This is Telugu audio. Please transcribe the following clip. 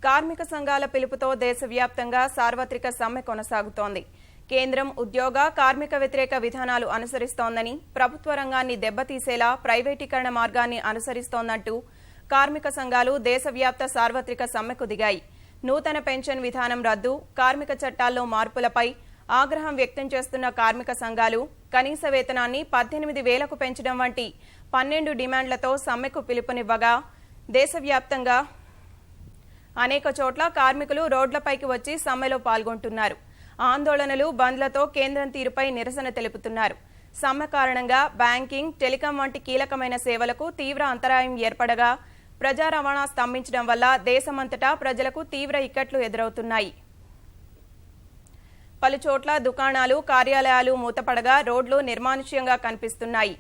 కార్మిక సంఘాల పిలుపుతో దేశవ్యాప్తంగా సార్వత్రిక సమ్మె కొనసాగుతోంది. కేంద్రం ఉద్యోగ కార్మిక వ్యతిరేక విధానాలు అనుసరిస్తోందని, ప్రభుత్వ రంగాన్ని దెబ్బతీసేలా ప్రైవేటీకరణ మార్గాన్ని అనుసరిస్తోందంటూ కార్మిక సంఘాలు దేశవ్యాప్త సార్వత్రిక సమ్మెకు దిగాయి. నూతన పెన్షన్ విధానం రద్దు, కార్మిక చట్టాల్లో మార్పులపై ఆగ్రహం వ్యక్తం చేస్తున్న కార్మిక సంఘాలు కనీస వేతనాన్ని 18,000కు పెంచడం వంటి 12 డిమాండ్లతో సమ్మెకు పిలుపునివ్వగా దేశవ్యాప్తంగా అనేక చోట్ల కార్మికులు రోడ్లపైకి వచ్చి సమ్మెలో పాల్గొంటున్నారు. ఆందోళనలు, బంద్లతో కేంద్రం తీరుపై నిరసన తెలుపుతున్నారు. సమ్మె కారణంగా బ్యాంకింగ్, టెలికాం వంటి కీలకమైన సేవలకు తీవ్ర అంతరాయం ఏర్పడగా ప్రజా రవాణా స్తంభించడం వల్ల దేశమంతటా ప్రజలకు తీవ్ర ఇక్కట్లు ఎదురవుతున్నాయి. పలుచోట్ల దుకాణాలు, కార్యాలయాలు మూతపడగా రోడ్లు నిర్మానుష్యంగా కనిపిస్తున్నాయి.